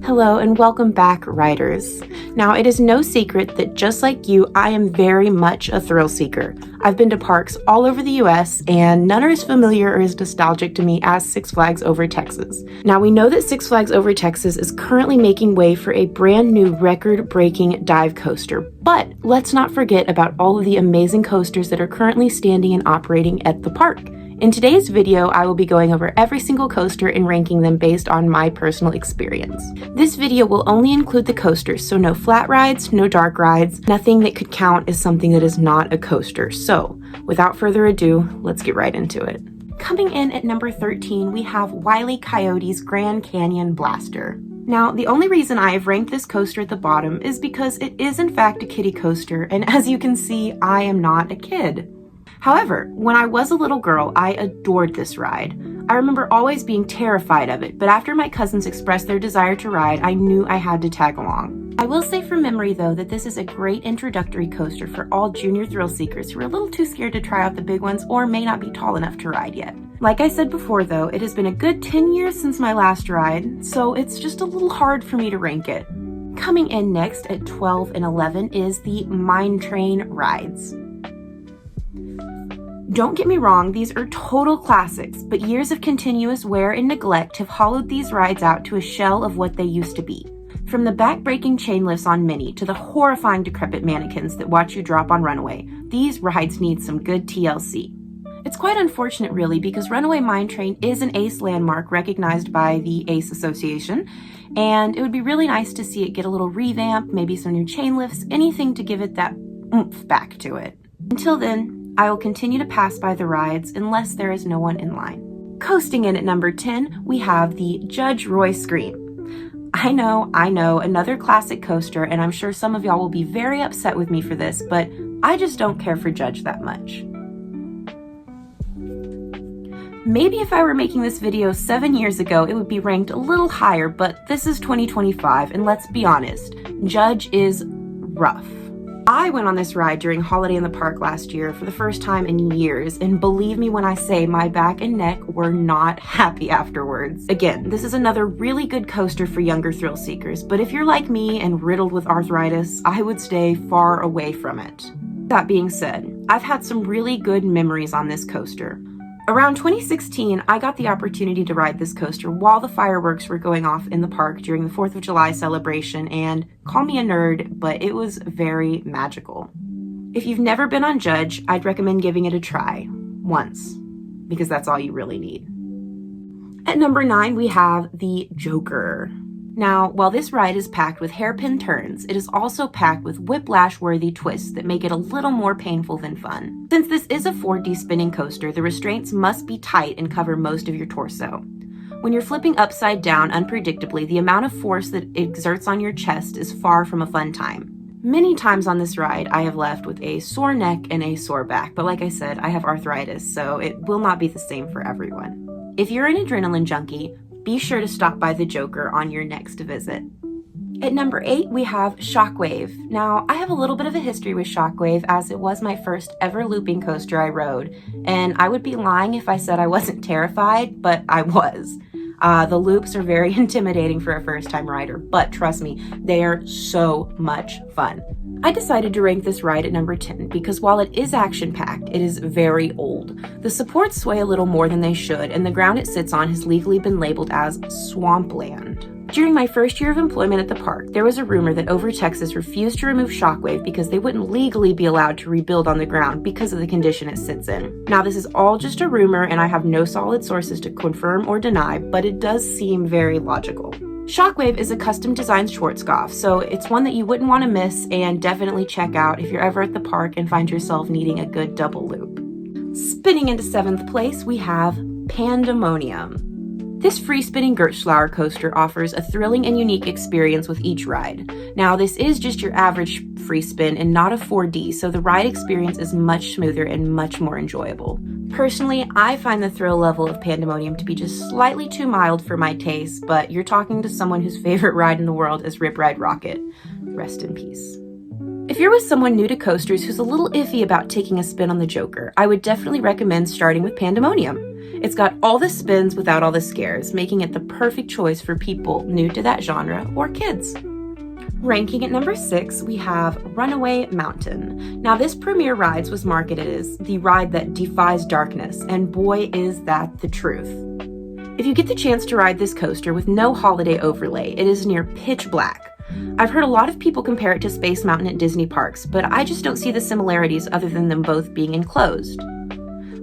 Hello and welcome back, riders. Now, it is no secret that just like you, I am very much a thrill seeker. I've been to parks all over the US, and none are as familiar or as nostalgic to me as Six Flags Over Texas. Now, we know that Six Flags Over Texas is currently making way for a brand new record-breaking dive coaster, but let's not forget about all of the amazing coasters that are currently standing and operating at the park. In today's video, I will be going over every single coaster and ranking them based on my personal experience. This video will only include the coasters, so no flat rides, no dark rides, nothing that could count as something that is not a coaster. So, without further ado, let's get right into it. Coming in at number 13, we have Wile E. Coyote's Grand Canyon Blaster. Now, the only reason I have ranked this coaster at the bottom is because it is in fact a kiddie coaster, and as you can see, I am not a kid. However, when I was a little girl, I adored this ride. I remember always being terrified of it, but after my cousins expressed their desire to ride, I knew I had to tag along. I will say from memory though that this is a great introductory coaster for all junior thrill seekers who are a little too scared to try out the big ones or may not be tall enough to ride yet. Like I said before though, it has been a good 10 years since my last ride, so it's just a little hard for me to rank it. Coming in next at 12 and 11 is the Mine Train rides. Don't get me wrong, these are total classics, but years of continuous wear and neglect have hollowed these rides out to a shell of what they used to be. From the back-breaking chain lifts on Minnie to the horrifying decrepit mannequins that watch you drop on Runaway, these rides need some good TLC. It's quite unfortunate really because Runaway Mine Train is an ACE landmark recognized by the ACE Association, and it would be really nice to see it get a little revamp, maybe some new chain lifts, anything to give it that oomph back to it. Until then, I will continue to pass by the rides unless there is no one in line. Coasting in at number 10, we have the Judge Roy Scream. I know, another classic coaster, and I'm sure some of y'all will be very upset with me for this, but I just don't care for Judge that much. Maybe if I were making this video 7 years ago, it would be ranked a little higher, but this is 2025, and let's be honest, Judge is rough. I went on this ride during Holiday in the Park last year for the first time in years, and believe me when I say my back and neck were not happy afterwards. Again, this is another really good coaster for younger thrill seekers, but if you're like me and riddled with arthritis, I would stay far away from it. That being said, I've had some really good memories on this coaster. Around 2016, I got the opportunity to ride this coaster while the fireworks were going off in the park during the 4th of July celebration, and call me a nerd, but it was very magical. If you've never been on Judge, I'd recommend giving it a try, once, because that's all you really need. At number 9, we have the Joker. Now, while this ride is packed with hairpin turns, it is also packed with whiplash-worthy twists that make it a little more painful than fun. Since this is a 4D spinning coaster, the restraints must be tight and cover most of your torso. When you're flipping upside down unpredictably, the amount of force that it exerts on your chest is far from a fun time. Many times on this ride, I have left with a sore neck and a sore back, but like I said, I have arthritis, so it will not be the same for everyone. If you're an adrenaline junkie, be sure to stop by the Joker on your next visit. At number 8, we have Shockwave. Now, I have a little bit of a history with Shockwave as it was my first ever looping coaster I rode, and I would be lying if I said I wasn't terrified, but I was. The loops are very intimidating for a first-time rider, but trust me, they are so much fun. I decided to rank this ride at number 10 because while it is action-packed, it is very old. The supports sway a little more than they should, and the ground it sits on has legally been labeled as swampland. During my first year of employment at the park, there was a rumor that Over Texas refused to remove Shockwave because they wouldn't legally be allowed to rebuild on the ground because of the condition it sits in. Now, this is all just a rumor, and I have no solid sources to confirm or deny, but it does seem very logical. Shockwave is a custom-designed Schwarzkopf, so it's one that you wouldn't want to miss and definitely check out if you're ever at the park and find yourself needing a good double loop. Spinning into 7th place, we have Pandemonium. This free-spinning Gertschlauer coaster offers a thrilling and unique experience with each ride. Now, this is just your average free spin and not a 4D, so the ride experience is much smoother and much more enjoyable. Personally, I find the thrill level of Pandemonium to be just slightly too mild for my taste, but you're talking to someone whose favorite ride in the world is Rip Ride Rockit. Rest in peace. If you're with someone new to coasters who's a little iffy about taking a spin on the Joker, I would definitely recommend starting with Pandemonium. It's got all the spins without all the scares, making it the perfect choice for people new to that genre or kids. Ranking at number 6, we have Runaway Mountain. Now, this Premier Rides was marketed as the ride that defies darkness, and boy is that the truth. If you get the chance to ride this coaster with no holiday overlay, it is near pitch black. I've heard a lot of people compare it to Space Mountain at Disney parks, but I just don't see the similarities other than them both being enclosed.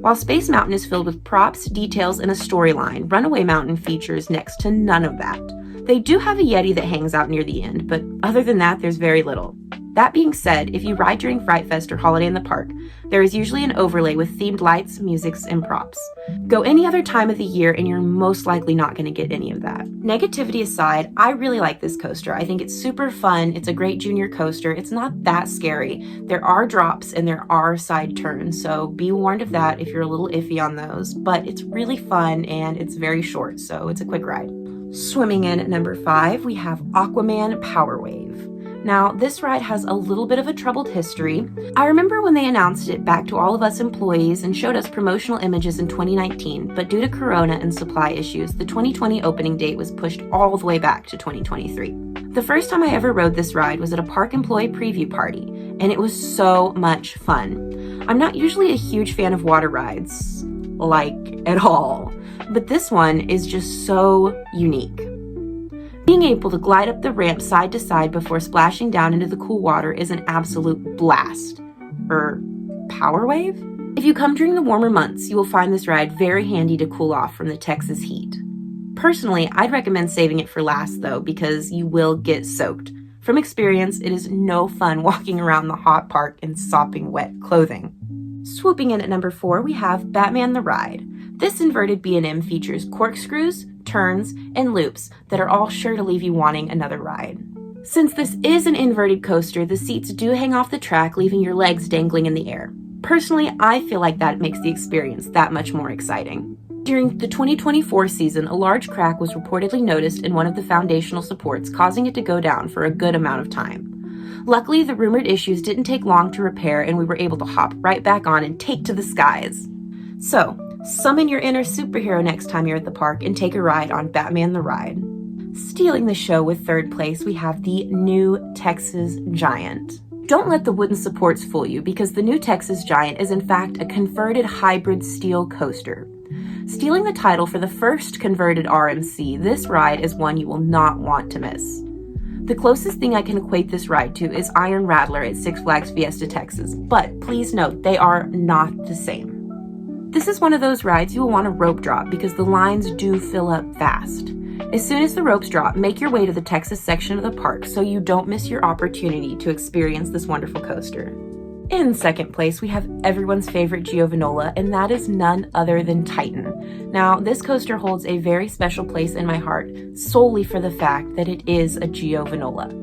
While Space Mountain is filled with props, details, and a storyline, Runaway Mountain features next to none of that. They do have a Yeti that hangs out near the end, but other than that, there's very little. That being said, if you ride during Fright Fest or Holiday in the Park, there is usually an overlay with themed lights, musics, and props. Go any other time of the year and you're most likely not going to get any of that. Negativity aside, I really like this coaster. I think it's super fun. It's a great junior coaster. It's not that scary. There are drops and there are side turns, so be warned of that if you're a little iffy on those. But it's really fun and it's very short, so it's a quick ride. Swimming in at number 5, we have Aquaman Power Wave. Now, this ride has a little bit of a troubled history. I remember when they announced it back to all of us employees and showed us promotional images in 2019, but due to Corona and supply issues, the 2020 opening date was pushed all the way back to 2023. The first time I ever rode this ride was at a park employee preview party, and it was so much fun. I'm not usually a huge fan of water rides, like at all, but this one is just so unique. Being able to glide up the ramp side to side before splashing down into the cool water is an absolute blast. Power wave? If you come during the warmer months, you will find this ride very handy to cool off from the Texas heat. Personally, I'd recommend saving it for last though, because you will get soaked. From experience, it is no fun walking around the hot park in sopping wet clothing. Swooping in at number 4, we have Batman the Ride. This inverted B&M features corkscrews, turns, and loops that are all sure to leave you wanting another ride. Since this is an inverted coaster, the seats do hang off the track, leaving your legs dangling in the air. Personally, I feel like that makes the experience that much more exciting. During the 2024 season, a large crack was reportedly noticed in one of the foundational supports, causing it to go down for a good amount of time. Luckily, the rumored issues didn't take long to repair, and we were able to hop right back on and take to the skies. So, summon your inner superhero next time you're at the park and take a ride on Batman the Ride. Stealing the show with 3rd place, we have the new Texas Giant. Don't let the wooden supports fool you, because the new Texas Giant is in fact a converted hybrid steel coaster. Stealing the title for the first converted RMC, this ride is one you will not want to miss. The closest thing I can equate this ride to is Iron Rattler at Six Flags Fiesta Texas, but please note, they are not the same. This is one of those rides you will want to rope drop because the lines do fill up fast. As soon as the ropes drop, make your way to the Texas section of the park so you don't miss your opportunity to experience this wonderful coaster. In 2nd place, we have everyone's favorite Giovanola, and that is none other than Titan. Now, this coaster holds a very special place in my heart solely for the fact that it is a Giovanola.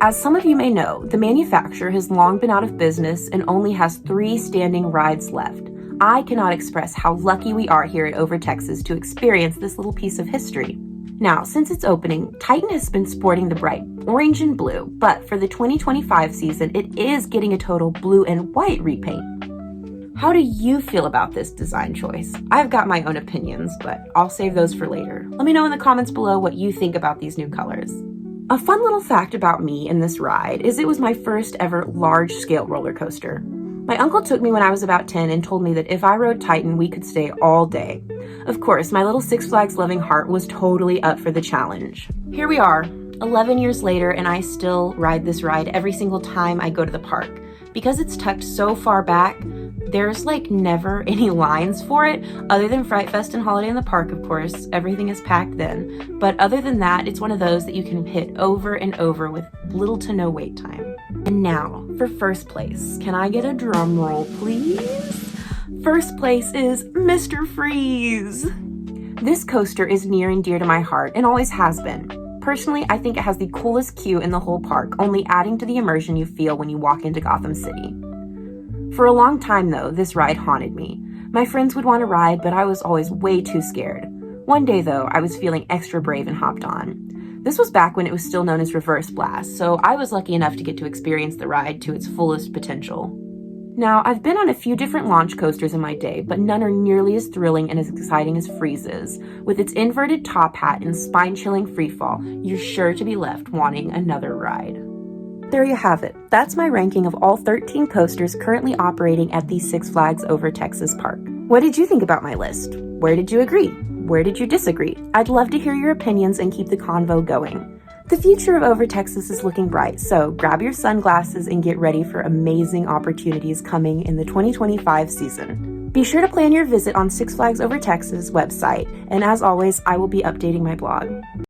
As some of you may know, the manufacturer has long been out of business and only has 3 standing rides left. I cannot express how lucky we are here at Over Texas to experience this little piece of history. Now, since its opening, Titan has been sporting the bright orange and blue, but for the 2025 season, it is getting a total blue and white repaint. How do you feel about this design choice? I've got my own opinions, but I'll save those for later. Let me know in the comments below what you think about these new colors. A fun little fact about me and this ride is it was my first ever large-scale roller coaster. My uncle took me when I was about 10 and told me that if I rode Titan, we could stay all day. Of course, my little Six Flags loving heart was totally up for the challenge. Here we are, 11 years later, and I still ride this ride every single time I go to the park. Because it's tucked so far back, there's like never any lines for it, other than Fright Fest and Holiday in the Park, of course. Everything is packed then. But other than that, it's one of those that you can hit over and over with little to no wait time. And now, for 1st place. Can I get a drum roll, please? 1st place is Mr. Freeze. This coaster is near and dear to my heart and always has been. Personally, I think it has the coolest queue in the whole park, only adding to the immersion you feel when you walk into Gotham City. For a long time though, this ride haunted me. My friends would want to ride, but I was always way too scared. One day though, I was feeling extra brave and hopped on. This was back when it was still known as Reverse Blast, so I was lucky enough to get to experience the ride to its fullest potential. Now, I've been on a few different launch coasters in my day, but none are nearly as thrilling and as exciting as Freeze's. With its inverted top hat and spine-chilling freefall, you're sure to be left wanting another ride. There you have it. That's my ranking of all 13 coasters currently operating at the Six Flags Over Texas park. What did you think about my list? Where did you agree? Where did you disagree? I'd love to hear your opinions and keep the convo going. The future of Over Texas is looking bright, so grab your sunglasses and get ready for amazing opportunities coming in the 2025 season. Be sure to plan your visit on Six Flags Over Texas website, and as always, I will be updating my blog.